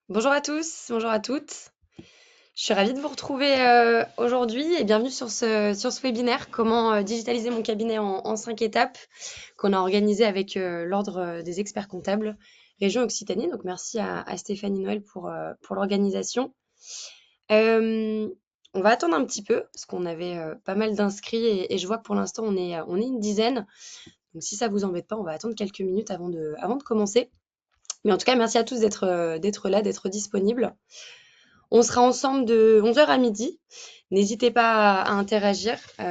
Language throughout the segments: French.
Bonjour à tous, bonjour à toutes. Je suis ravie de vous retrouver aujourd'hui et bienvenue sur ce webinaire Comment digitaliser mon cabinet en 5 étapes qu'on a organisé avec l'Ordre des experts comptables région Occitanie. Donc merci à Stéphanie Noël pour l'organisation. Euh, on va attendre un petit peu parce qu'on avait pas mal d'inscrits et je vois que pour l'instant on est une dizaine. Donc si ça vous embête pas, on va attendre quelques minutes avant de commencer. Mais en tout cas, merci à tous d'être là, d'être disponibles. On sera ensemble de 11 heures à midi. N'hésitez pas à interagir. Vous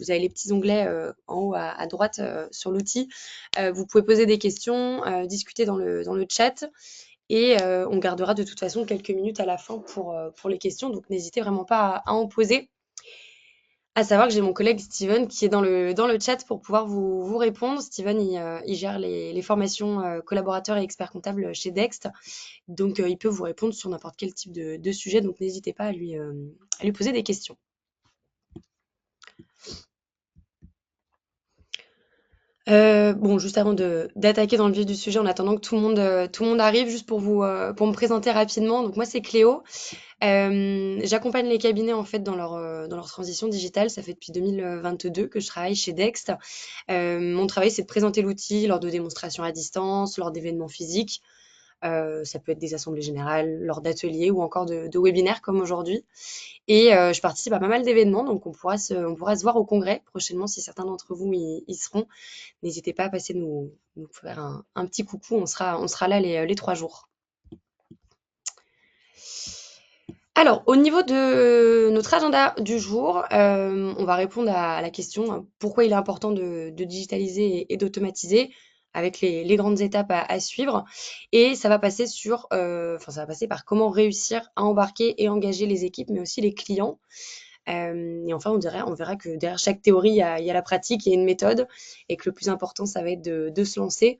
avez les petits onglets en haut à droite sur l'outil. Vous pouvez poser des questions, discuter dans le chat et on gardera de toute façon quelques minutes à la fin pour les questions. Donc n'hésitez vraiment pas à en poser. À savoir que j'ai mon collègue Steven qui est dans le chat pour pouvoir vous répondre. Steven, il gère les formations collaborateurs et experts comptables chez Dext. Donc, il peut vous répondre sur n'importe quel type de sujet. Donc, n'hésitez pas à lui poser des questions. Bon, juste avant d'attaquer dans le vif du sujet, en attendant que tout le monde arrive, juste pour me présenter rapidement. Donc, moi, c'est Cléo. J'accompagne les cabinets en fait dans leur transition digitale. Ça fait depuis 2022 que je travaille chez Dext. Mon travail, c'est de présenter l'outil lors de démonstrations à distance, lors d'événements physiques. Ça peut être des assemblées générales, lors d'ateliers ou encore de webinaires comme aujourd'hui. Et je participe à pas mal d'événements, donc on pourra se voir au congrès prochainement si certains d'entre vous y seront. N'hésitez pas à passer nous faire un petit coucou, on sera là les 3 jours. Alors, au niveau de notre agenda du jour, on va répondre à la question pourquoi il est important de digitaliser et d'automatiser avec les grandes étapes à suivre. Et ça va passer ça va passer par comment réussir à embarquer et engager les équipes, mais aussi les clients. Et enfin, on verra que derrière chaque théorie, il y a la pratique, il y a une méthode, et que le plus important, ça va être de se lancer.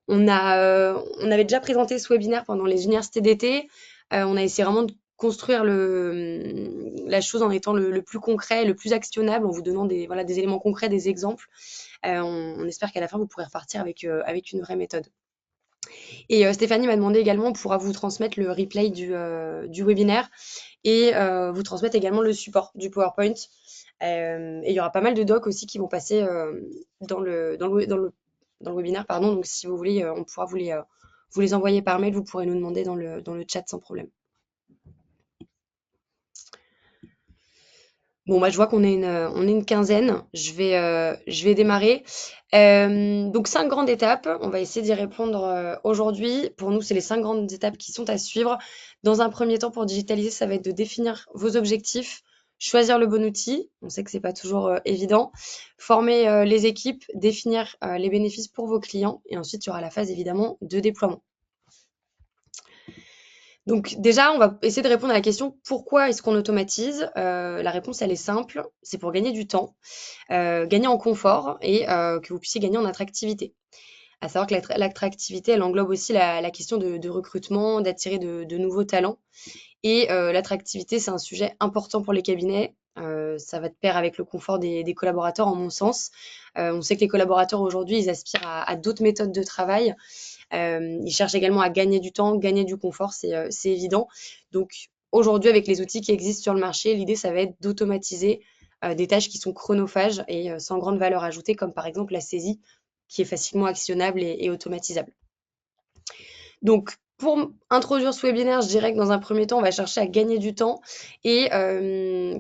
On avait déjà présenté ce webinaire pendant les universités d'été. On a essayé vraiment de construire la chose en étant le plus concret, le plus actionnable, en vous donnant voilà, des éléments concrets, des exemples. On espère qu'à la fin, vous pourrez repartir avec une vraie méthode. Et Stéphanie m'a demandé également, on pourra vous transmettre le replay du webinaire et vous transmettre également le support du PowerPoint. Et il y aura pas mal de docs aussi qui vont passer dans le webinaire, pardon. Donc si vous voulez, on pourra vous les envoyer par mail. Vous pourrez nous demander dans le chat sans problème. Bon, bah, je vois on est une quinzaine. Je vais démarrer. Donc, 5 grandes étapes. On va essayer d'y répondre aujourd'hui. Pour nous, c'est les 5 grandes étapes qui sont à suivre. Dans un premier temps, pour digitaliser, ça va être de définir vos objectifs, choisir le bon outil. On sait que c'est pas toujours évident. Former les équipes, définir les bénéfices pour vos clients. Et ensuite, il y aura la phase évidemment de déploiement. Donc déjà, on va essayer de répondre à la question pourquoi est-ce qu'on automatise. La réponse, elle est simple, c'est pour gagner du temps, gagner en confort et que vous puissiez gagner en attractivité. À savoir que l'attractivité, elle englobe aussi la question de recrutement, d'attirer de nouveaux talents. Et l'attractivité, c'est un sujet important pour les cabinets. Ça va de pair avec le confort des collaborateurs, en mon sens. On sait que les collaborateurs aujourd'hui, ils aspirent à d'autres méthodes de travail. Ils cherchent également à gagner du temps, gagner du confort, c'est évident. Donc aujourd'hui, avec les outils qui existent sur le marché, l'idée, ça va être d'automatiser des tâches qui sont chronophages et sans grande valeur ajoutée, comme par exemple la saisie, qui est facilement actionnable et automatisable. Donc, pour introduire ce webinaire, je dirais que dans un premier temps, on va chercher à gagner du temps et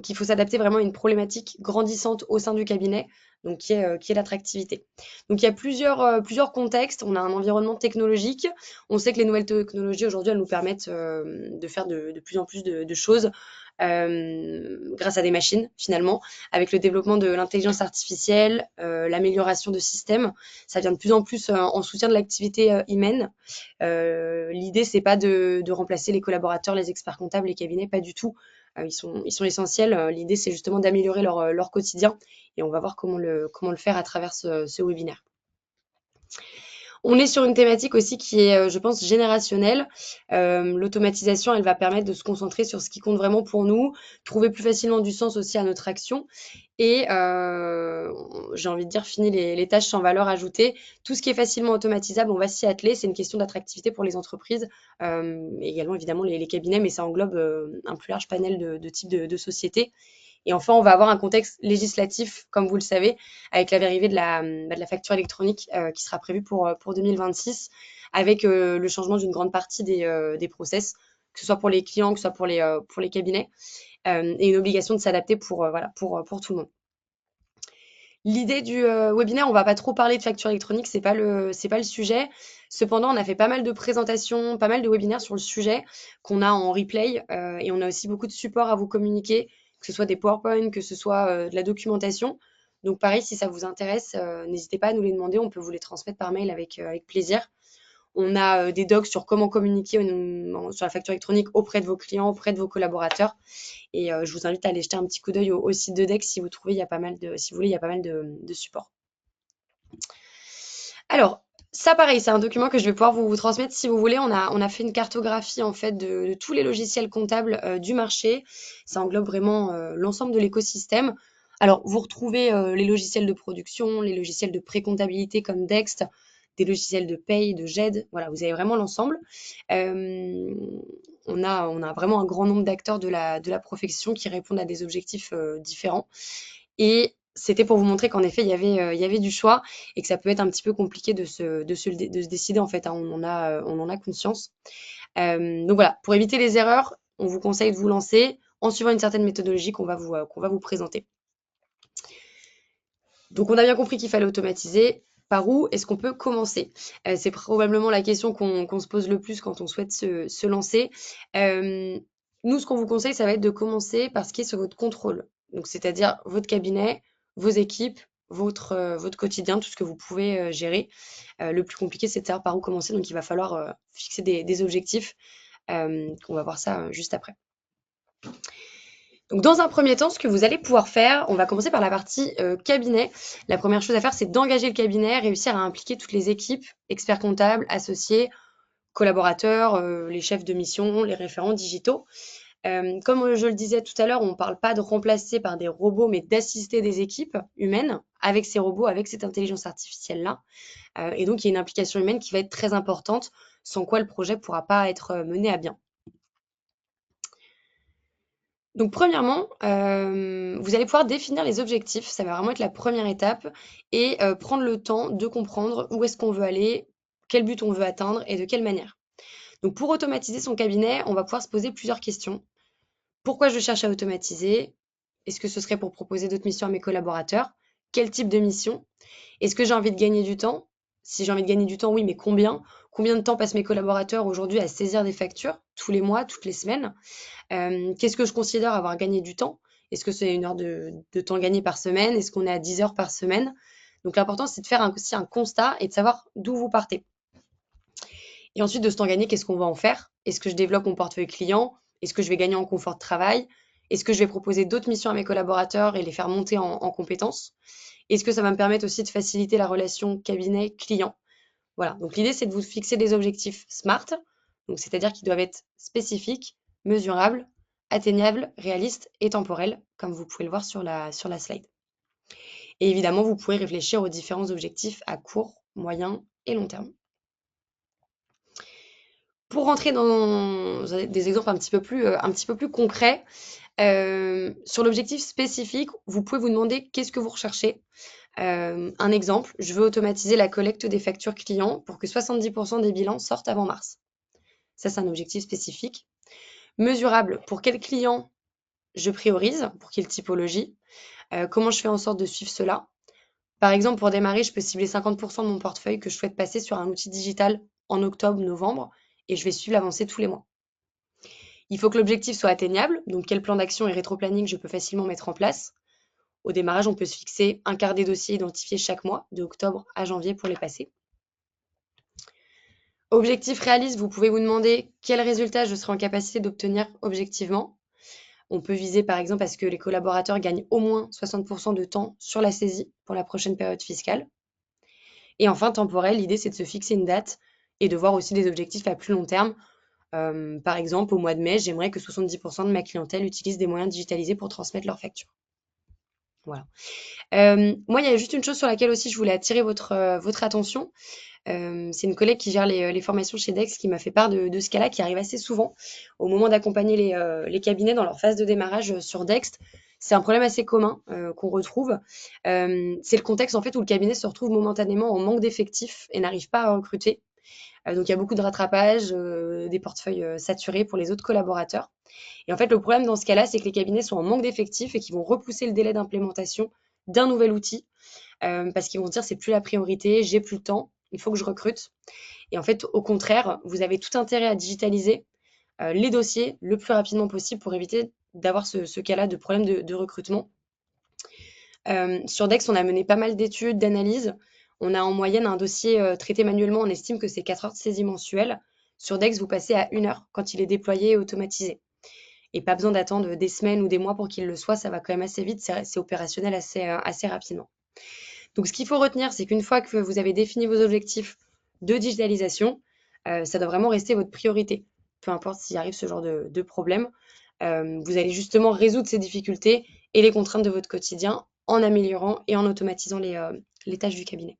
qu'il faut s'adapter vraiment à une problématique grandissante au sein du cabinet, donc qui est l'attractivité. Donc, il y a plusieurs contextes. On a un environnement technologique. On sait que les nouvelles technologies aujourd'hui, elles nous permettent de faire de plus en plus de choses grâce à des machines, finalement, avec le développement de l'intelligence artificielle, l'amélioration de systèmes. Ça vient de plus en plus en soutien de l'activité humaine. L'idée, c'est pas de remplacer les collaborateurs, les experts comptables, les cabinets, pas du tout. Ils sont essentiels. L'idée, c'est justement d'améliorer leur quotidien et on va voir comment le faire à travers ce webinaire. On est sur une thématique aussi qui est, je pense, générationnelle. L'automatisation, elle va permettre de se concentrer sur ce qui compte vraiment pour nous, trouver plus facilement du sens aussi à notre action et j'ai envie de dire fini les tâches sans valeur ajoutée. Tout ce qui est facilement automatisable, on va s'y atteler. C'est une question d'attractivité pour les entreprises, également évidemment les cabinets, mais ça englobe un plus large panel de types de sociétés. Et enfin, on va avoir un contexte législatif, comme vous le savez, avec l'arrivée de la facture électronique qui sera prévue pour 2026, avec le changement d'une grande partie des process, que ce soit pour les clients, que ce soit pour les cabinets, et une obligation de s'adapter voilà, pour tout le monde. L'idée du webinaire, on va pas trop parler de facture électronique, c'est pas le sujet. Cependant, on a fait pas mal de présentations, pas mal de webinaires sur le sujet qu'on a en replay et on a aussi beaucoup de supports à vous communiquer, que ce soit des PowerPoint, que ce soit de la documentation. Donc pareil, si ça vous intéresse, n'hésitez pas à nous les demander, on peut vous les transmettre par mail avec plaisir. On a des docs sur comment communiquer sur la facture électronique auprès de vos clients, auprès de vos collaborateurs. Et je vous invite à aller jeter un petit coup d'œil au site de Dex si vous trouvez, il y a pas mal si vous voulez, il y a pas mal de supports. Alors, ça pareil, c'est un document que je vais pouvoir vous transmettre si vous voulez. On a fait une cartographie en fait de tous les logiciels comptables du marché. Ça englobe vraiment l'ensemble de l'écosystème. Alors, vous retrouvez les logiciels de production, les logiciels de pré-comptabilité comme Dext, des logiciels de paye, de GED. Voilà, vous avez vraiment l'ensemble. On a vraiment un grand nombre d'acteurs de la profession qui répondent à des objectifs différents. Et c'était pour vous montrer qu'en effet, il y avait du choix et que ça peut être un petit peu compliqué de se décider en fait, hein, on en a conscience. Donc voilà, pour éviter les erreurs, on vous conseille de vous lancer en suivant une certaine méthodologie qu'on va vous présenter. Donc on a bien compris qu'il fallait automatiser. Par où est-ce qu'on peut commencer? C'est probablement la question qu'on se pose le plus quand on souhaite se lancer. Nous, ce qu'on vous conseille, ça va être de commencer par ce qui est sur votre contrôle. Donc c'est-à-dire votre cabinet, vos équipes, votre quotidien, tout ce que vous pouvez gérer. Le plus compliqué, c'est de savoir par où commencer. Donc il va falloir fixer des objectifs. On va voir ça juste après. Donc, dans un premier temps, ce que vous allez pouvoir faire, on va commencer par la partie cabinet. La première chose à faire, c'est d'engager le cabinet, réussir à impliquer toutes les équipes, experts comptables, associés, collaborateurs, les chefs de mission, les référents digitaux. Comme je le disais tout à l'heure, on ne parle pas de remplacer par des robots, mais d'assister des équipes humaines avec ces robots, avec cette intelligence artificielle-là. Et donc, il y a une implication humaine qui va être très importante, sans quoi le projet ne pourra pas être mené à bien. Donc premièrement, vous allez pouvoir définir les objectifs, ça va vraiment être la première étape et prendre le temps de comprendre où est-ce qu'on veut aller, quel but on veut atteindre et de quelle manière. Donc pour automatiser son cabinet, on va pouvoir se poser plusieurs questions. Pourquoi je cherche à automatiser? Est-ce que ce serait pour proposer d'autres missions à mes collaborateurs? Quel type de mission? Est-ce que j'ai envie de gagner du temps? Si j'ai envie de gagner du temps, oui, mais combien? Combien de temps passent mes collaborateurs aujourd'hui à saisir des factures? Tous les mois, toutes les semaines? Qu'est-ce que je considère avoir gagné du temps? Est-ce que c'est 1 heure de temps gagné par semaine? Est-ce qu'on est à 10 heures par semaine? Donc l'important, c'est de faire aussi un constat et de savoir d'où vous partez. Et ensuite, de ce temps gagné, qu'est-ce qu'on va en faire? Est-ce que je développe mon portefeuille client? Est-ce que je vais gagner en confort de travail? Est-ce que je vais proposer d'autres missions à mes collaborateurs et les faire monter en compétences? Est-ce que ça va me permettre aussi de faciliter la relation cabinet-client? Voilà, donc l'idée, c'est de vous fixer des objectifs SMART, donc c'est-à-dire qu'ils doivent être spécifiques, mesurables, atteignables, réalistes et temporels, comme vous pouvez le voir sur la slide. Et évidemment, vous pouvez réfléchir aux différents objectifs à court, moyen et long terme. Pour rentrer dans des exemples un petit peu plus concrets, sur l'objectif spécifique, vous pouvez vous demander qu'est-ce que vous recherchez. Un exemple, je veux automatiser la collecte des factures clients pour que 70% des bilans sortent avant mars. Ça, c'est un objectif spécifique. Mesurable, pour quel client je priorise, pour quelle typologie, comment je fais en sorte de suivre cela. Par exemple, pour démarrer, je peux cibler 50% de mon portefeuille que je souhaite passer sur un outil digital en octobre, novembre, et je vais suivre l'avancée tous les mois. Il faut que l'objectif soit atteignable, donc quel plan d'action et rétro-planning je peux facilement mettre en place. Au démarrage, on peut se fixer un quart des dossiers identifiés chaque mois, de octobre à janvier pour les passer. Objectif réaliste, vous pouvez vous demander quels résultats je serai en capacité d'obtenir objectivement. On peut viser par exemple à ce que les collaborateurs gagnent au moins 60% de temps sur la saisie pour la prochaine période fiscale. Et enfin, temporel, l'idée c'est de se fixer une date et de voir aussi des objectifs à plus long terme. Par exemple, au mois de mai, j'aimerais que 70% de ma clientèle utilise des moyens digitalisés pour transmettre leurs factures. Voilà. Moi, il y a juste une chose sur laquelle aussi je voulais attirer votre attention. C'est une collègue qui gère les formations chez Dex qui m'a fait part de ce cas-là qui arrive assez souvent au moment d'accompagner les cabinets dans leur phase de démarrage sur Dex. C'est un problème assez commun qu'on retrouve. C'est le contexte en fait où le cabinet se retrouve momentanément en manque d'effectifs et n'arrive pas à recruter. Donc il y a beaucoup de rattrapage, des portefeuilles saturés pour les autres collaborateurs. Et en fait, le problème dans ce cas-là, c'est que les cabinets sont en manque d'effectifs et qu'ils vont repousser le délai d'implémentation d'un nouvel outil parce qu'ils vont se dire c'est plus la priorité, j'ai plus le temps, il faut que je recrute. Et en fait, au contraire, vous avez tout intérêt à digitaliser les dossiers le plus rapidement possible pour éviter d'avoir ce cas-là de problème de recrutement. Sur Dex, on a mené pas mal d'études, d'analyses. On a en moyenne un dossier traité manuellement, on estime que c'est 4 heures de saisie mensuelle. Sur Dex, vous passez à 1 heure quand il est déployé et automatisé. Et pas besoin d'attendre des semaines ou des mois pour qu'il le soit, ça va quand même assez vite, c'est opérationnel assez rapidement. Donc ce qu'il faut retenir, c'est qu'une fois que vous avez défini vos objectifs de digitalisation, ça doit vraiment rester votre priorité. Peu importe s'il arrive ce genre de problème, vous allez justement résoudre ces difficultés et les contraintes de votre quotidien en améliorant et en automatisant les tâches du cabinet.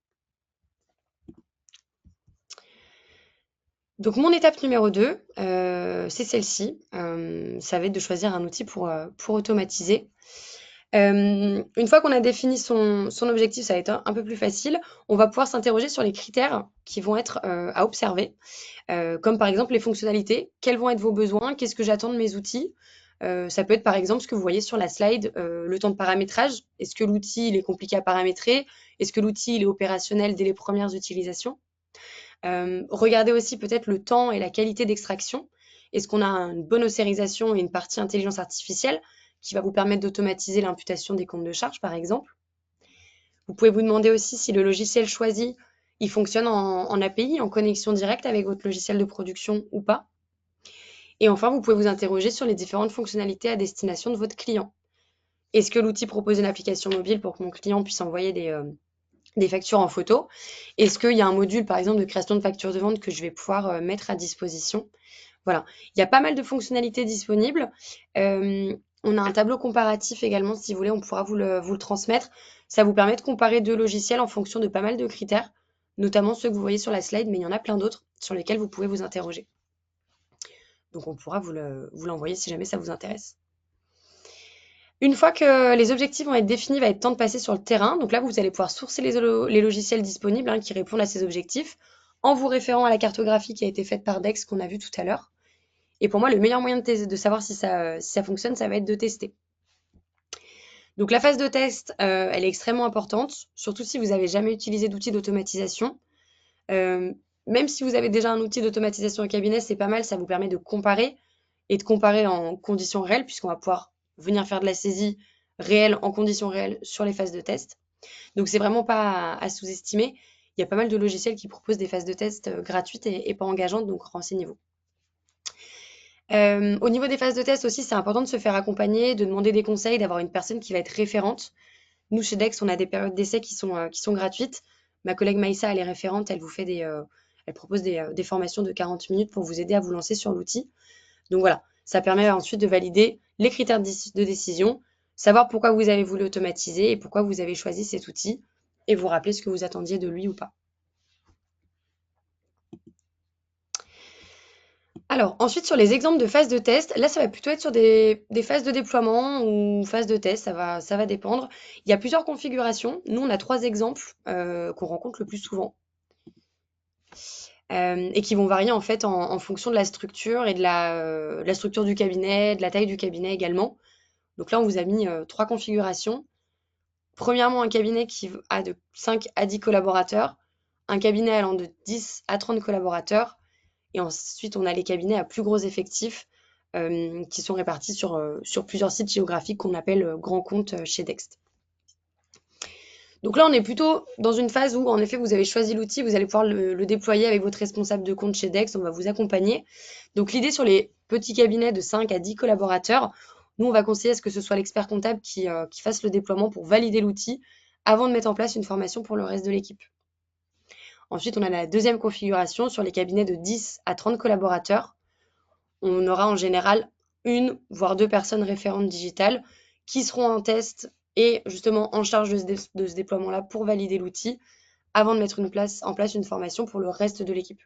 Donc mon étape numéro 2, c'est celle-ci. Ça va être de choisir un outil pour automatiser. Une fois qu'on a défini son objectif, ça va être un peu plus facile. On va pouvoir s'interroger sur les critères qui vont être à observer, comme par exemple les fonctionnalités. Quels vont être vos besoins? Qu'est-ce que j'attends de mes outils? Ça peut être par exemple ce que vous voyez sur la slide, le temps de paramétrage. Est-ce que l'outil il est compliqué à paramétrer? Est-ce que l'outil il est opérationnel dès les premières utilisations? Regardez aussi peut-être le temps et la qualité d'extraction. Est-ce qu'on a une bonne ossérisation et une partie intelligence artificielle qui va vous permettre d'automatiser l'imputation des comptes de charge, par exemple? Vous pouvez vous demander aussi si le logiciel choisi, il fonctionne en API, en connexion directe avec votre logiciel de production ou pas. Et enfin, vous pouvez vous interroger sur les différentes fonctionnalités à destination de votre client. Est-ce que l'outil propose une application mobile pour que mon client puisse envoyer des factures en photo? Est-ce qu'il y a un module, par exemple, de création de factures de vente que je vais pouvoir mettre à disposition? Voilà, il y a pas mal de fonctionnalités disponibles. On a un tableau comparatif également, si vous voulez, on pourra vous le transmettre. Ça vous permet de comparer deux logiciels en fonction de pas mal de critères, notamment ceux que vous voyez sur la slide, mais il y en a plein d'autres sur lesquels vous pouvez vous interroger. Donc on pourra vous l'envoyer si jamais ça vous intéresse. Une fois que les objectifs vont être définis, va être temps de passer sur le terrain. Donc là, vous allez pouvoir sourcer les logiciels disponibles qui répondent à ces objectifs en vous référant à la cartographie qui a été faite par Dex qu'on a vu tout à l'heure. Et pour moi, le meilleur moyen de savoir si ça fonctionne, ça va être de tester. Donc la phase de test, elle est extrêmement importante, surtout si vous n'avez jamais utilisé d'outil d'automatisation. Même si vous avez déjà un outil d'automatisation au cabinet, c'est pas mal, ça vous permet de comparer et de comparer en conditions réelles, puisqu'on va pouvoir venir faire de la saisie réelle en conditions réelles sur les phases de test. Donc c'est vraiment pas à sous-estimer. Il y a pas mal de logiciels qui proposent des phases de test gratuites et pas engageantes, donc renseignez-vous. Au niveau des phases de test aussi, c'est important de se faire accompagner, de demander des conseils, d'avoir une personne qui va être référente. Nous, chez Dex, on a des périodes d'essai qui sont gratuites. Ma collègue Maïssa, elle est référente, elle vous fait elle propose des formations de 40 minutes pour vous aider à vous lancer sur l'outil. Donc voilà, ça permet ensuite de valider les critères de décision, savoir pourquoi vous avez voulu automatiser et pourquoi vous avez choisi cet outil et vous rappeler ce que vous attendiez de lui ou pas. Alors, ensuite, sur les exemples de phases de test, là, ça va plutôt être sur des phases de déploiement ou phases de test, ça va dépendre. Il y a plusieurs configurations. Nous, on a 3 exemples qu'on rencontre le plus souvent et qui vont varier en fait en fonction de la structure et de la structure du cabinet, de la taille du cabinet également. Donc là, on vous a mis 3 configurations. Premièrement, un cabinet qui a de 5 à 10 collaborateurs, un cabinet allant de 10 à 30 collaborateurs, et ensuite, on a les cabinets à plus gros effectifs qui sont répartis sur plusieurs sites géographiques qu'on appelle grands comptes chez Dext. Donc là, on est plutôt dans une phase où, en effet, vous avez choisi l'outil, vous allez pouvoir le déployer avec votre responsable de compte chez Dext, on va vous accompagner. Donc l'idée sur les petits cabinets de 5 à 10 collaborateurs, nous, on va conseiller à ce que ce soit l'expert comptable qui fasse le déploiement pour valider l'outil avant de mettre en place une formation pour le reste de l'équipe. Ensuite, on a la deuxième configuration sur les cabinets de 10 à 30 collaborateurs. On aura en général une, voire deux personnes référentes digitales qui seront en test et justement en charge de ce déploiement-là pour valider l'outil avant de mettre en place une formation pour le reste de l'équipe.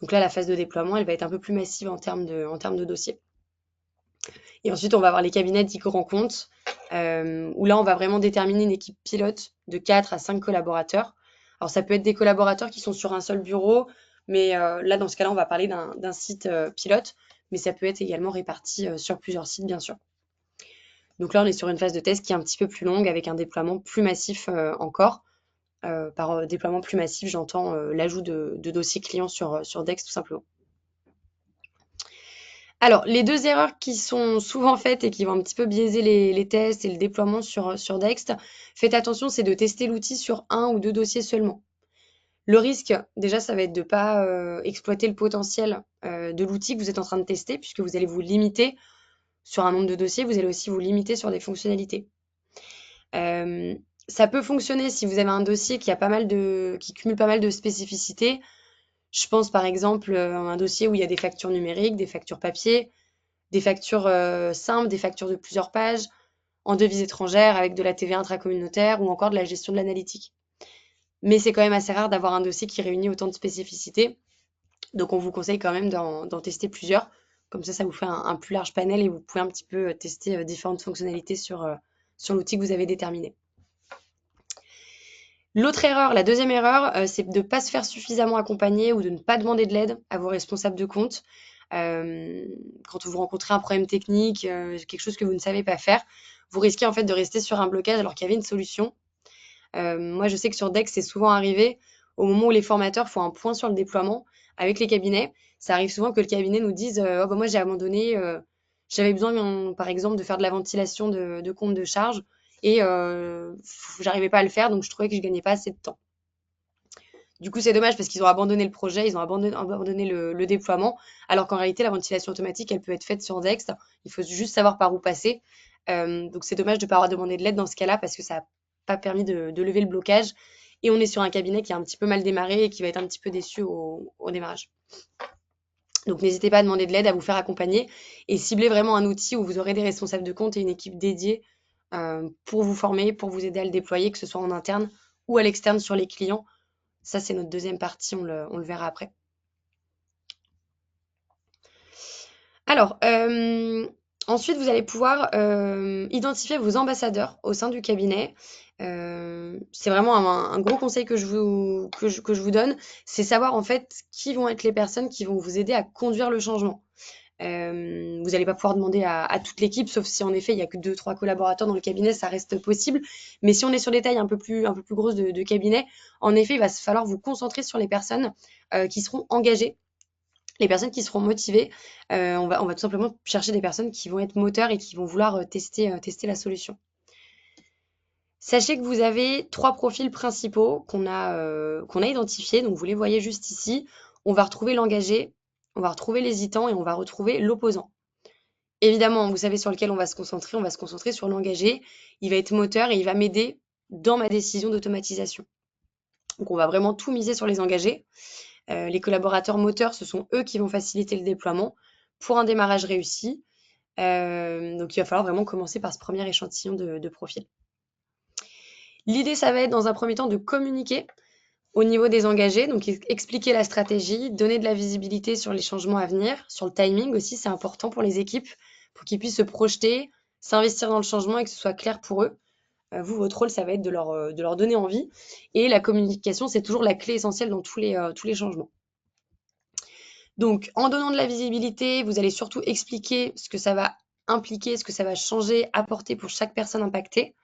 Donc là, la phase de déploiement, elle va être un peu plus massive en termes de dossiers. Et ensuite, on va avoir les cabinets dits grands comptes, où là, on va vraiment déterminer une équipe pilote de 4 à 5 collaborateurs. Alors, ça peut être des collaborateurs qui sont sur un seul bureau, mais là, dans ce cas-là, on va parler d'un site pilote, mais ça peut être également réparti sur plusieurs sites, bien sûr. Donc là, on est sur une phase de test qui est un petit peu plus longue, avec un déploiement plus massif encore. Par déploiement plus massif, j'entends l'ajout de dossiers clients sur Dex, tout simplement. Alors, les deux erreurs qui sont souvent faites et qui vont un petit peu biaiser les tests et le déploiement sur Dext, faites attention, c'est de tester l'outil sur un ou deux dossiers seulement. Le risque, déjà, ça va être de ne pas exploiter le potentiel de l'outil que vous êtes en train de tester, puisque vous allez vous limiter sur un nombre de dossiers, vous allez aussi vous limiter sur des fonctionnalités. Ça peut fonctionner si vous avez un dossier qui cumule pas mal de spécificités. Je pense par exemple à un dossier où il y a des factures numériques, des factures papier, des factures simples, des factures de plusieurs pages, en devises étrangères avec de la TVA intracommunautaire ou encore de la gestion de l'analytique. Mais c'est quand même assez rare d'avoir un dossier qui réunit autant de spécificités. Donc on vous conseille quand même d'en tester plusieurs. Comme ça vous fait un plus large panel et vous pouvez un petit peu tester différentes fonctionnalités sur l'outil que vous avez déterminé. L'autre erreur, la deuxième erreur, c'est de ne pas se faire suffisamment accompagner ou de ne pas demander de l'aide à vos responsables de compte. Quand vous rencontrez un problème technique, quelque chose que vous ne savez pas faire, vous risquez en fait de rester sur un blocage alors qu'il y avait une solution. Moi, je sais que sur Dex, c'est souvent arrivé au moment où les formateurs font un point sur le déploiement avec les cabinets. Ça arrive souvent que le cabinet nous dise oh, bah, moi, j'ai abandonné, j'avais besoin, par exemple, de faire de la ventilation de compte de charge et j'arrivais pas à le faire, donc je trouvais que je gagnais pas assez de temps. Du coup, c'est dommage parce qu'ils ont abandonné le projet, ils ont abandonné le déploiement, alors qu'en réalité, la ventilation automatique, elle peut être faite sur Dext. Il faut juste savoir par où passer. Donc, c'est dommage de ne pas avoir demandé de l'aide dans ce cas-là parce que ça n'a pas permis de lever le blocage. Et on est sur un cabinet qui a un petit peu mal démarré et qui va être un petit peu déçu au démarrage. Donc, n'hésitez pas à demander de l'aide, à vous faire accompagner et ciblez vraiment un outil où vous aurez des responsables de compte et une équipe dédiée pour vous former, pour vous aider à le déployer, que ce soit en interne ou à l'externe sur les clients. Ça, c'est notre deuxième partie, on le verra après. Alors, ensuite, vous allez pouvoir identifier vos ambassadeurs au sein du cabinet. C'est vraiment un gros conseil que je vous donne, c'est savoir en fait qui vont être les personnes qui vont vous aider à conduire le changement. Vous n'allez pas pouvoir demander à toute l'équipe, sauf si en effet il n'y a que 2-3 collaborateurs dans le cabinet, ça reste possible. Mais si on est sur des tailles un peu plus grosses de cabinet, en effet, il va falloir vous concentrer sur les personnes qui seront engagées, les personnes qui seront motivées. On va tout simplement chercher des personnes qui vont être moteurs et qui vont vouloir tester la solution. Sachez que vous avez 3 profils principaux qu'on a identifiés, donc vous les voyez juste ici. On va retrouver l'engagé, on va retrouver l'hésitant et on va retrouver l'opposant. Évidemment, vous savez sur lequel on va se concentrer sur l'engagé. Il va être moteur et il va m'aider dans ma décision d'automatisation. Donc on va vraiment tout miser sur les engagés. Les collaborateurs moteurs, ce sont eux qui vont faciliter le déploiement pour un démarrage réussi. Donc il va falloir vraiment commencer par ce premier échantillon de profil. L'idée, ça va être dans un premier temps de communiquer au niveau des engagés, donc expliquer la stratégie, donner de la visibilité sur les changements à venir, sur le timing aussi, c'est important pour les équipes, pour qu'ils puissent se projeter, s'investir dans le changement et que ce soit clair pour eux. Vous, votre rôle, ça va être de leur donner envie. Et la communication, c'est toujours la clé essentielle dans tous les changements. Donc, en donnant de la visibilité, vous allez surtout expliquer ce que ça va impliquer, ce que ça va changer, apporter pour chaque personne impactée.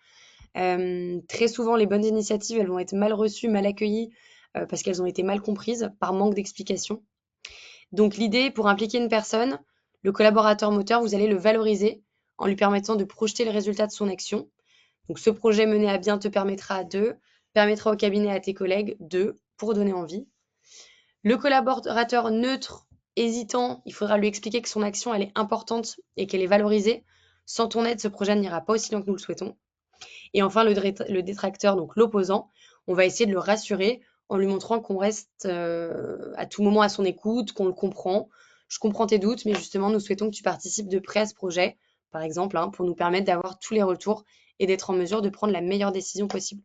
Très souvent, les bonnes initiatives, elles vont être mal reçues, mal accueillies, parce qu'elles ont été mal comprises par manque d'explication. Donc l'idée, pour impliquer une personne, le collaborateur moteur, vous allez le valoriser en lui permettant de projeter le résultat de son action. Donc ce projet mené à bien te permettra permettra au cabinet, à tes collègues pour donner envie. Le collaborateur neutre, hésitant, il faudra lui expliquer que son action, elle est importante et qu'elle est valorisée. Sans ton aide, ce projet n'ira pas aussi loin que nous le souhaitons. Et enfin, le détracteur, donc l'opposant, on va essayer de le rassurer en lui montrant qu'on reste à tout moment à son écoute, qu'on le comprend. Je comprends tes doutes, mais justement, nous souhaitons que tu participes de près à ce projet, par exemple, hein, pour nous permettre d'avoir tous les retours et d'être en mesure de prendre la meilleure décision possible.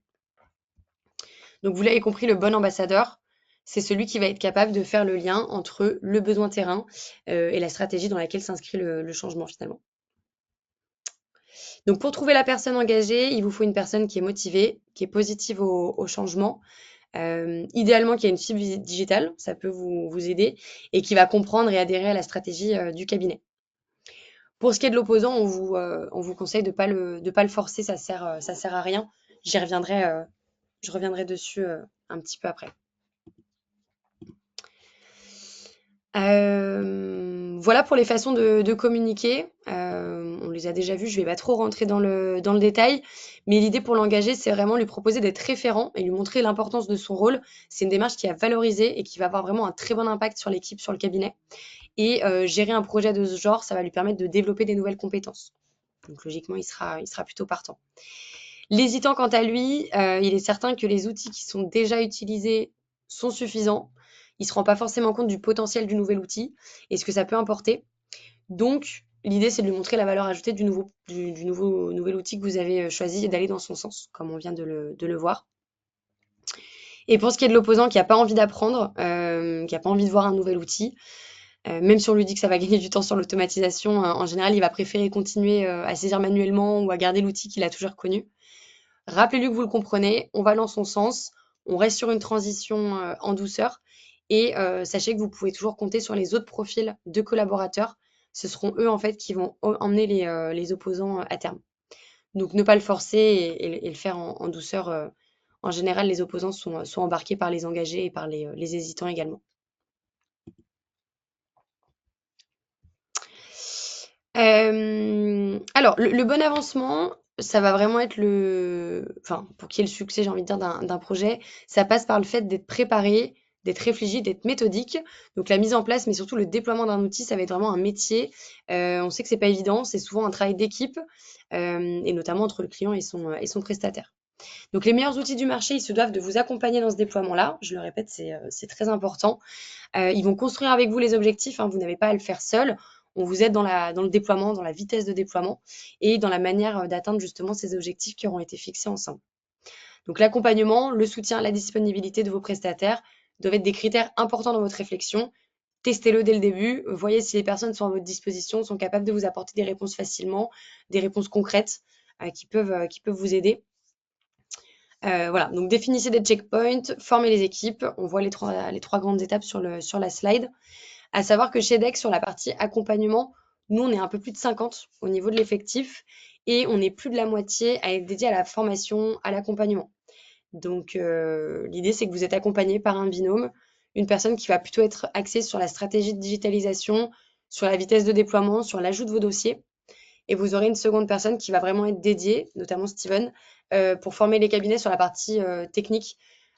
Donc, vous l'avez compris, le bon ambassadeur, c'est celui qui va être capable de faire le lien entre le besoin terrain et la stratégie dans laquelle s'inscrit le changement finalement. Donc, pour trouver la personne engagée, il vous faut une personne qui est motivée, qui est positive au changement, idéalement qui a une fibre digitale, ça peut vous aider, et qui va comprendre et adhérer à la stratégie du cabinet. Pour ce qui est de l'opposant, on vous conseille de pas le forcer, ça sert à rien. J'y reviendrai, je reviendrai dessus un petit peu après. Voilà pour les façons de communiquer. On les a déjà vues, je vais pas trop rentrer dans le détail, mais l'idée pour l'engager, c'est vraiment lui proposer d'être référent et lui montrer l'importance de son rôle. C'est une démarche qui a valorisé et qui va avoir vraiment un très bon impact sur l'équipe, sur le cabinet. Et gérer un projet de ce genre, ça va lui permettre de développer des nouvelles compétences. Donc logiquement, il sera plutôt partant. L'hésitant, quant à lui, il est certain que les outils qui sont déjà utilisés sont suffisants. Il ne se rend pas forcément compte du potentiel du nouvel outil et ce que ça peut apporter. Donc, l'idée, c'est de lui montrer la valeur ajoutée du nouvel outil que vous avez choisi et d'aller dans son sens, comme on vient de le voir. Et pour ce qui est de l'opposant qui n'a pas envie d'apprendre, qui n'a pas envie de voir un nouvel outil, même si on lui dit que ça va gagner du temps sur l'automatisation, en général, il va préférer continuer à saisir manuellement ou à garder l'outil qu'il a toujours connu. Rappelez-lui que vous le comprenez, on va dans son sens, on reste sur une transition en douceur et sachez que vous pouvez toujours compter sur les autres profils de collaborateurs. Ce seront eux en fait qui vont emmener les opposants à terme. Donc ne pas le forcer et le faire en douceur. En général, les opposants sont embarqués par les engagés et par les hésitants également. Alors, le bon avancement, ça va vraiment être enfin, pour qu'il y ait le succès, j'ai envie de dire, d'un projet, ça passe par le fait d'être préparé, d'être réfléchi, d'être méthodique. Donc, la mise en place, mais surtout le déploiement d'un outil, ça va être vraiment un métier. On sait que c'est pas évident, c'est souvent un travail d'équipe, et notamment entre le client et son prestataire. Donc, les meilleurs outils du marché, ils se doivent de vous accompagner dans ce déploiement-là. Je le répète, c'est très important. Ils vont construire avec vous les objectifs, hein, vous n'avez pas à le faire seul. On vous aide dans le déploiement, dans la vitesse de déploiement et dans la manière d'atteindre justement ces objectifs qui auront été fixés ensemble. Donc l'accompagnement, le soutien, la disponibilité de vos prestataires doivent être des critères importants dans votre réflexion. Testez-le dès le début, voyez si les personnes sont à votre disposition, sont capables de vous apporter des réponses facilement, des réponses concrètes qui peuvent vous aider. Voilà, donc définissez des checkpoints, formez les équipes. On voit les trois grandes étapes sur la slide. À savoir que chez Dex, sur la partie accompagnement, nous, on est un peu plus de 50 au niveau de l'effectif et on est plus de la moitié à être dédié à la formation, à l'accompagnement. Donc, l'idée, c'est que vous êtes accompagné par un binôme, une personne qui va plutôt être axée sur la stratégie de digitalisation, sur la vitesse de déploiement, sur l'ajout de vos dossiers. Et vous aurez une seconde personne qui va vraiment être dédiée, notamment Steven, pour former les cabinets sur la partie technique,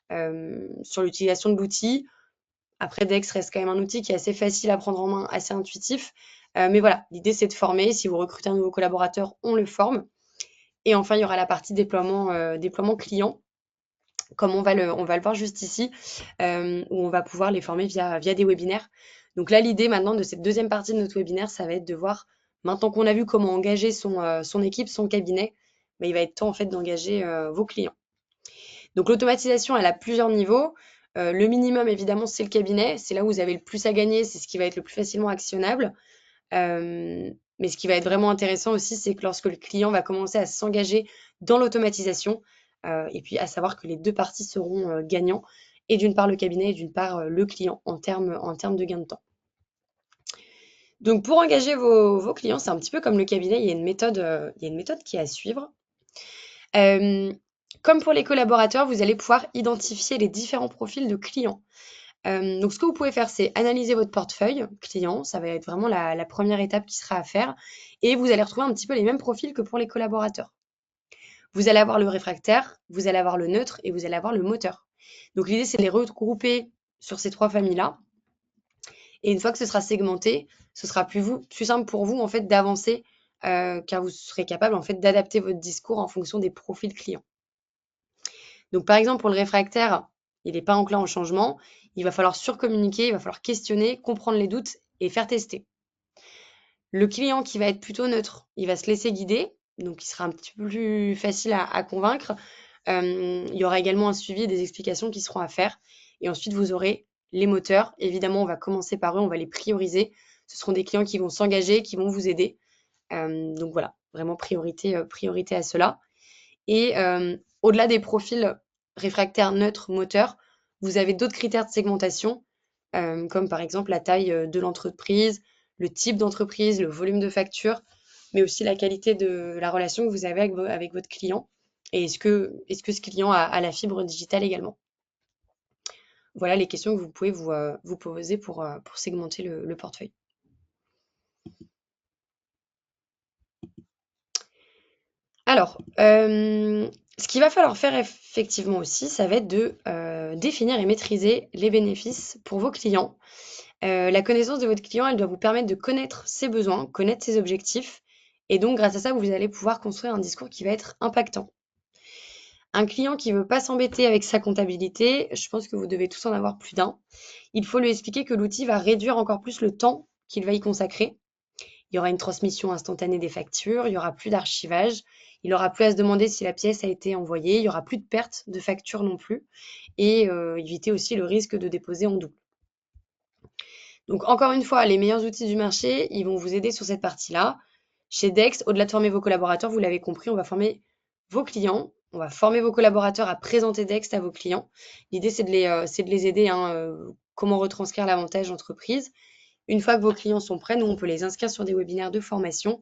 sur l'utilisation de l'outil. Après, Dex reste quand même un outil qui est assez facile à prendre en main, assez intuitif. Mais voilà, l'idée, c'est de former. Si vous recrutez un nouveau collaborateur, on le forme. Et enfin, il y aura la partie déploiement client, comme on va le voir juste ici, où on va pouvoir les former via des webinaires. Donc là, l'idée maintenant de cette deuxième partie de notre webinaire, ça va être de voir, maintenant qu'on a vu comment engager son équipe, son cabinet, il va être temps en fait d'engager vos clients. Donc l'automatisation, elle a plusieurs niveaux. Le minimum, évidemment, c'est le cabinet. C'est là où vous avez le plus à gagner, c'est ce qui va être le plus facilement actionnable. Mais ce qui va être vraiment intéressant aussi, c'est que lorsque le client va commencer à s'engager dans l'automatisation, et puis à savoir que les deux parties seront gagnants, et d'une part le cabinet et d'une part le client en termes de gain de temps. Donc pour engager vos clients, c'est un petit peu comme le cabinet, il y a une méthode qui est à suivre. Comme pour les collaborateurs, vous allez pouvoir identifier les différents profils de clients. Donc ce que vous pouvez faire, c'est analyser votre portefeuille client, ça va être vraiment la première étape qui sera à faire, et vous allez retrouver un petit peu les mêmes profils que pour les collaborateurs. Vous allez avoir le réfractaire, vous allez avoir le neutre et vous allez avoir le moteur. Donc l'idée, c'est de les regrouper sur ces trois familles-là, et une fois que ce sera segmenté, ce sera plus simple pour vous en fait d'avancer, car vous serez capable en fait d'adapter votre discours en fonction des profils clients. Donc par exemple pour le réfractaire, il n'est pas enclin au changement, il va falloir surcommuniquer, il va falloir questionner, comprendre les doutes et faire tester. Le client qui va être plutôt neutre, il va se laisser guider, donc il sera un petit peu plus facile à convaincre. Il y aura également un suivi des explications qui seront à faire. Et ensuite, vous aurez les moteurs. Évidemment, on va commencer par eux, on va les prioriser. Ce seront des clients qui vont s'engager, qui vont vous aider. Donc voilà, vraiment priorité à cela. Et au-delà des profils réfractaires neutres moteurs, vous avez d'autres critères de segmentation, comme par exemple la taille de l'entreprise, le type d'entreprise, le volume de facture, mais aussi la qualité de la relation que vous avez avec votre client. Et est-ce que ce client a la fibre digitale également? Voilà les questions que vous pouvez vous poser pour segmenter le portefeuille. Alors, ce qu'il va falloir faire effectivement aussi, ça va être de définir et maîtriser les bénéfices pour vos clients. La connaissance de votre client, elle doit vous permettre de connaître ses besoins, connaître ses objectifs, et donc grâce à ça, vous allez pouvoir construire un discours qui va être impactant. Un client qui veut pas s'embêter avec sa comptabilité, je pense que vous devez tous en avoir plus d'un. Il faut lui expliquer que l'outil va réduire encore plus le temps qu'il va y consacrer. Il y aura une transmission instantanée des factures, il y aura plus d'archivage, il aura plus à se demander si la pièce a été envoyée, il y aura plus de perte de facture non plus, et éviter aussi le risque de déposer en double. Donc encore une fois, les meilleurs outils du marché, ils vont vous aider sur cette partie-là. Chez Dex, au-delà de former vos collaborateurs, vous l'avez compris, on va former vos clients, on va former vos collaborateurs à présenter Dex à vos clients. L'idée, c'est de les aider, hein, comment retranscrire l'avantage entreprise. Une fois que vos clients sont prêts, nous, on peut les inscrire sur des webinaires de formation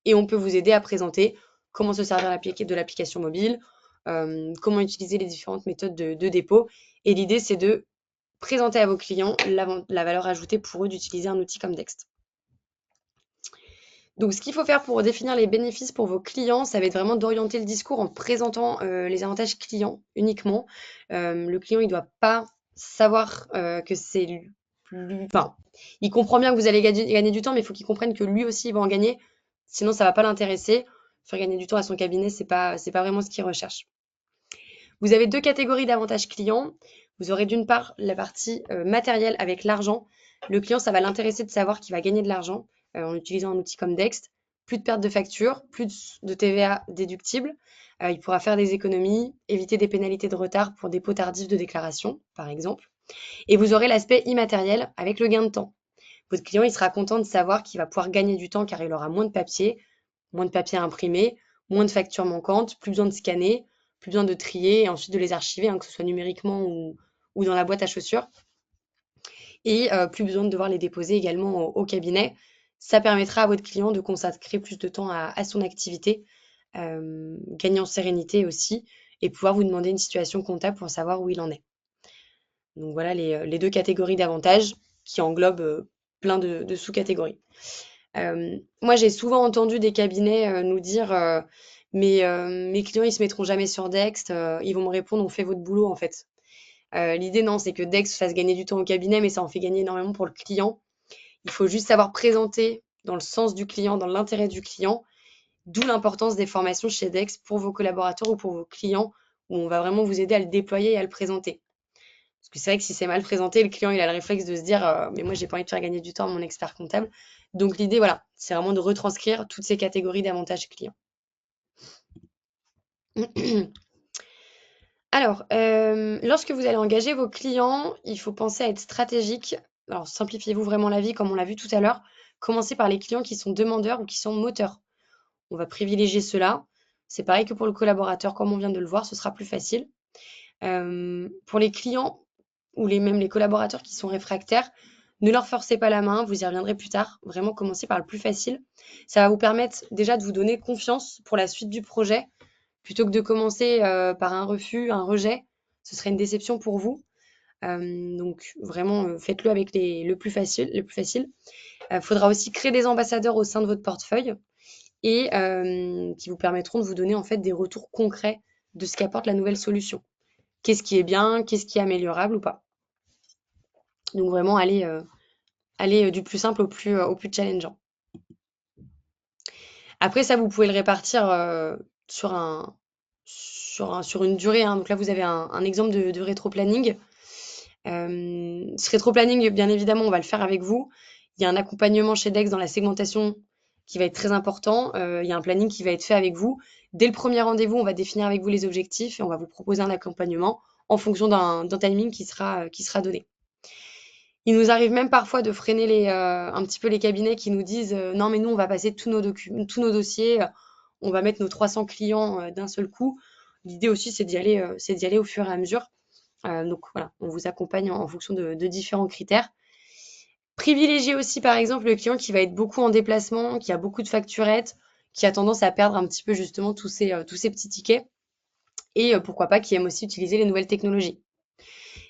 et on peut vous aider à présenter comment se servir de l'application mobile, comment utiliser les différentes méthodes de dépôt. Et l'idée, c'est de présenter à vos clients la valeur ajoutée pour eux d'utiliser un outil comme Dext. Donc, ce qu'il faut faire pour définir les bénéfices pour vos clients, ça va être vraiment d'orienter le discours en présentant les avantages clients uniquement. Le client, il ne doit pas savoir que c'est plus... Enfin, il comprend bien que vous allez gagner du temps, mais il faut qu'il comprenne que lui aussi, il va en gagner. Sinon, ça ne va pas l'intéresser. Faire gagner du temps à son cabinet, c'est pas vraiment ce qu'il recherche. Vous avez deux catégories d'avantages clients. Vous aurez d'une part la partie matérielle avec l'argent. Le client, ça va l'intéresser de savoir qu'il va gagner de l'argent en utilisant un outil comme Dext. Plus de perte de facture, plus de TVA déductible. Il pourra faire des économies, éviter des pénalités de retard pour dépôt tardif de déclaration, par exemple. Et vous aurez l'aspect immatériel avec le gain de temps. Votre client, il sera content de savoir qu'il va pouvoir gagner du temps car il aura moins de papier à imprimer, moins de factures manquantes, plus besoin de scanner, plus besoin de trier et ensuite de les archiver, hein, que ce soit numériquement ou dans la boîte à chaussures. Et plus besoin de devoir les déposer également au cabinet. Ça permettra à votre client de consacrer plus de temps à son activité, gagner en sérénité aussi, et pouvoir vous demander une situation comptable pour savoir où il en est. Donc voilà les deux catégories d'avantages qui englobent plein de sous-catégories. Moi, j'ai souvent entendu des cabinets nous dire mais mes clients, ils se mettront jamais sur Dext, ils vont me répondre, on fait votre boulot en fait. L'idée, non, c'est que Dext fasse gagner du temps au cabinet, mais ça en fait gagner énormément pour le client. Il faut juste savoir présenter dans le sens du client, dans l'intérêt du client, d'où l'importance des formations chez Dext pour vos collaborateurs ou pour vos clients, où on va vraiment vous aider à le déployer et à le présenter. Parce que c'est vrai que si c'est mal présenté, le client il a le réflexe de se dire mais moi j'ai pas envie de faire gagner du temps à mon expert comptable. Donc l'idée voilà, c'est vraiment de retranscrire toutes ces catégories d'avantages clients. Alors, lorsque vous allez engager vos clients, il faut penser à être stratégique. Alors simplifiez-vous vraiment la vie comme on l'a vu tout à l'heure. Commencez par les clients qui sont demandeurs ou qui sont moteurs. On va privilégier ceux-là. C'est pareil que pour le collaborateur, comme on vient de le voir, ce sera plus facile. Pour les clients ou même les collaborateurs qui sont réfractaires, ne leur forcez pas la main, vous y reviendrez plus tard. Vraiment, commencez par le plus facile. Ça va vous permettre déjà de vous donner confiance pour la suite du projet, plutôt que de commencer par un refus, un rejet. Ce serait une déception pour vous. Donc vraiment, faites-le avec le plus facile. Le plus facile. Faudra aussi créer des ambassadeurs au sein de votre portefeuille et qui vous permettront de vous donner en fait des retours concrets de ce qu'apporte la nouvelle solution. Qu'est-ce qui est bien, qu'est-ce qui est améliorable ou pas. Donc vraiment aller du plus simple au plus challengeant. Après ça, vous pouvez le répartir sur sur une durée, hein. Donc là, vous avez un exemple de rétro-planning. Ce rétro-planning, bien évidemment, on va le faire avec vous. Il y a un accompagnement chez Dex dans la segmentation qui va être très important. Il y a un planning qui va être fait avec vous. Dès le premier rendez-vous, on va définir avec vous les objectifs et on va vous proposer un accompagnement en fonction d'un timing qui sera donné. Il nous arrive même parfois de freiner un petit peu les cabinets qui nous disent non, mais nous, on va passer tous nos dossiers, on va mettre nos 300 clients d'un seul coup. L'idée aussi, c'est d'y aller au fur et à mesure. Donc voilà, on vous accompagne en fonction de différents critères. Privilégiez aussi, par exemple, le client qui va être beaucoup en déplacement, qui a beaucoup de facturettes, qui a tendance à perdre un petit peu justement tous ces petits tickets. Et pourquoi pas, qui aime aussi utiliser les nouvelles technologies.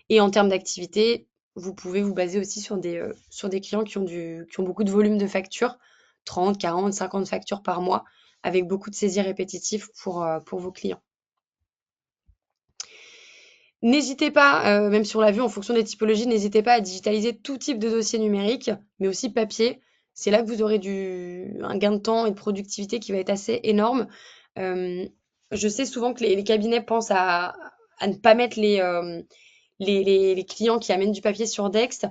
Et en termes d'activité, vous pouvez vous baser aussi sur des clients qui ont beaucoup de volume de factures, 30, 40, 50 factures par mois, avec beaucoup de saisies répétitives pour vos clients. N'hésitez pas, même si on l'a vu en fonction des typologies, n'hésitez pas à digitaliser tout type de dossier numérique, mais aussi papier. C'est là que vous aurez un gain de temps et de productivité qui va être assez énorme. Euh, je sais souvent que les cabinets pensent à ne pas mettre les clients qui amènent du papier sur Dext.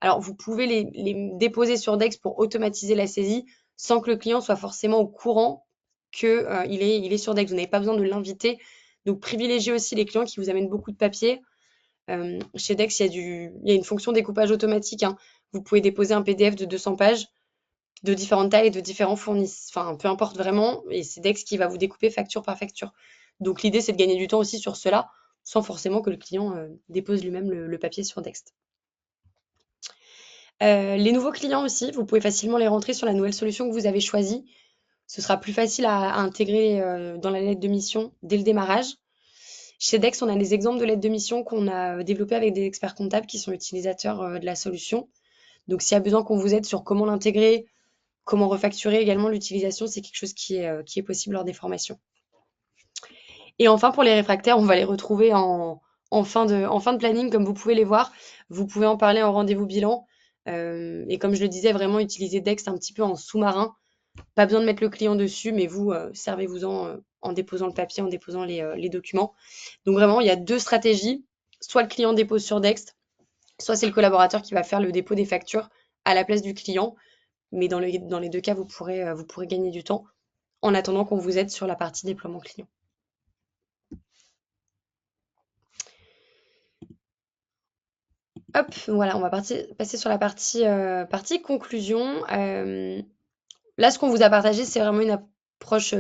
Alors, vous pouvez les déposer sur Dext pour automatiser la saisie sans que le client soit forcément au courant qu'il il est sur Dext. Vous n'avez pas besoin de l'inviter. Donc, privilégiez aussi les clients qui vous amènent beaucoup de papier. Chez Dex, il y a une fonction découpage automatique, hein. Vous pouvez déposer un PDF de 200 pages de différentes tailles et de différents fournisseurs. Enfin, peu importe vraiment. Et c'est Dex qui va vous découper facture par facture. Donc, l'idée, c'est de gagner du temps aussi sur cela, sans forcément que le client dépose lui-même le papier sur Dext. Les nouveaux clients aussi, vous pouvez facilement les rentrer sur la nouvelle solution que vous avez choisie. Ce sera plus facile à intégrer dans la lettre de mission dès le démarrage. Chez Dex, on a des exemples de lettres de mission qu'on a développées avec des experts comptables qui sont utilisateurs de la solution. Donc, s'il y a besoin qu'on vous aide sur comment l'intégrer, comment refacturer également l'utilisation, c'est quelque chose qui est possible lors des formations. Et enfin, pour les réfractaires, on va les retrouver en fin de planning, comme vous pouvez les voir. Vous pouvez en parler en rendez-vous bilan. Et comme je le disais, vraiment utiliser Dex un petit peu en sous-marin. Pas besoin de mettre le client dessus, mais vous, servez-vous-en en déposant le papier, en déposant les documents. Donc vraiment, il y a deux stratégies. Soit le client dépose sur Dext, soit c'est le collaborateur qui va faire le dépôt des factures à la place du client. Mais dans les deux cas, vous pourrez gagner du temps en attendant qu'on vous aide sur la partie déploiement client. Hop, voilà, on va passer sur la partie conclusion. Là, ce qu'on vous a partagé, c'est vraiment une approche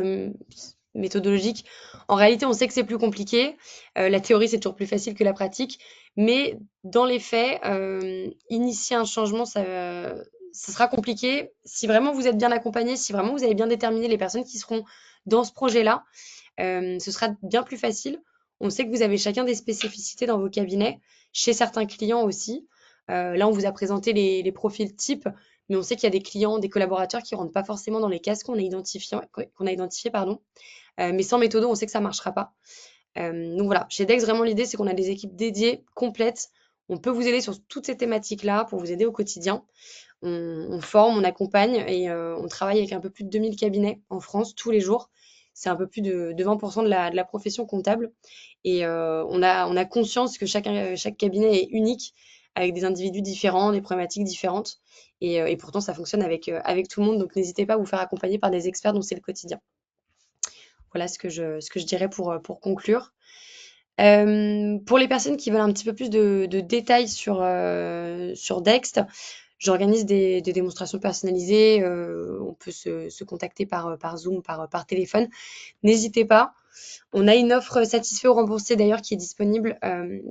méthodologique. En réalité, on sait que c'est plus compliqué. La théorie, c'est toujours plus facile que la pratique. Mais dans les faits, initier un changement, ça sera compliqué. Si vraiment vous êtes bien accompagné, si vraiment vous avez bien déterminé les personnes qui seront dans ce projet-là, ce sera bien plus facile. On sait que vous avez chacun des spécificités dans vos cabinets, chez certains clients aussi. Là, on vous a présenté les profils types, mais on sait qu'il y a des clients, des collaborateurs qui ne rentrent pas forcément dans les cases qu'on a identifiées, pardon. Mais sans méthode, on sait que ça ne marchera pas. Donc voilà, chez Dex, vraiment l'idée, c'est qu'on a des équipes dédiées, complètes. On peut vous aider sur toutes ces thématiques-là pour vous aider au quotidien. On forme, on accompagne et on travaille avec un peu plus de 2000 cabinets en France tous les jours. C'est un peu plus de 20% de la profession comptable. Et on a conscience que chaque cabinet est unique, avec des individus différents, des problématiques différentes. Et pourtant, ça fonctionne avec tout le monde. Donc, n'hésitez pas à vous faire accompagner par des experts dont c'est le quotidien. Voilà ce que je dirais pour conclure. Pour les personnes qui veulent un petit peu plus de détails sur Dext, j'organise des démonstrations personnalisées. On peut se contacter par Zoom, par téléphone. N'hésitez pas. On a une offre satisfait ou remboursé d'ailleurs qui est disponible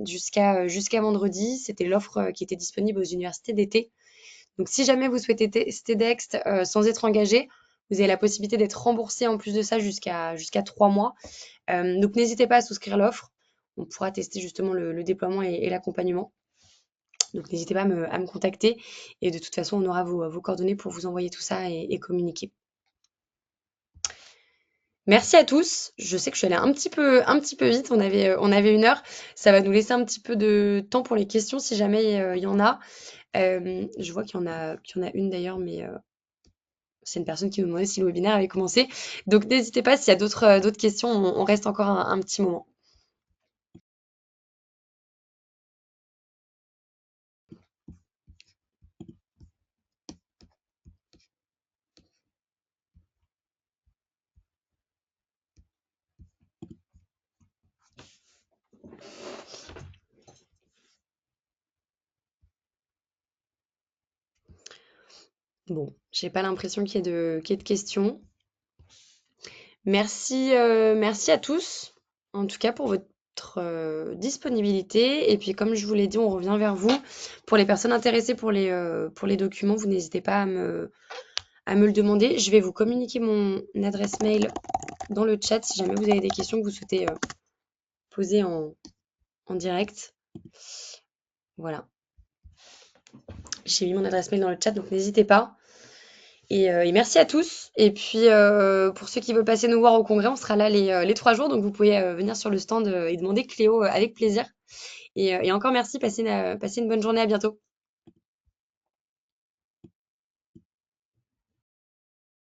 jusqu'à vendredi. C'était l'offre qui était disponible aux universités d'été. Donc si jamais vous souhaitez tester Dext sans être engagé, vous avez la possibilité d'être remboursé en plus de ça jusqu'à 3 mois. Donc n'hésitez pas à souscrire l'offre. On pourra tester justement le déploiement et l'accompagnement. Donc n'hésitez pas à me contacter. Et de toute façon, on aura vos coordonnées pour vous envoyer tout ça et communiquer. Merci à tous. Je sais que je suis allée un petit peu vite. On avait 1 heure. Ça va nous laisser un petit peu de temps pour les questions si jamais il y en a. Je vois qu'il y en a une d'ailleurs, mais c'est une personne qui me demandait si le webinaire avait commencé. Donc n'hésitez pas s'il y a d'autres questions. On reste encore un petit moment. Bon, j'ai pas l'impression qu'il y ait de questions. Merci à tous, en tout cas pour votre disponibilité. Et puis, comme je vous l'ai dit, on revient vers vous. Pour les personnes intéressées pour les documents, vous n'hésitez pas à me le demander. Je vais vous communiquer mon adresse mail dans le chat si jamais vous avez des questions que vous souhaitez poser en direct. Voilà, j'ai mis mon adresse mail dans le chat, donc n'hésitez pas. Et merci à tous. Et puis, pour ceux qui veulent passer nous voir au congrès, on sera là les 3 jours. Donc, vous pouvez venir sur le stand et demander Cléo avec plaisir. Et encore merci. Passez une bonne journée. À bientôt.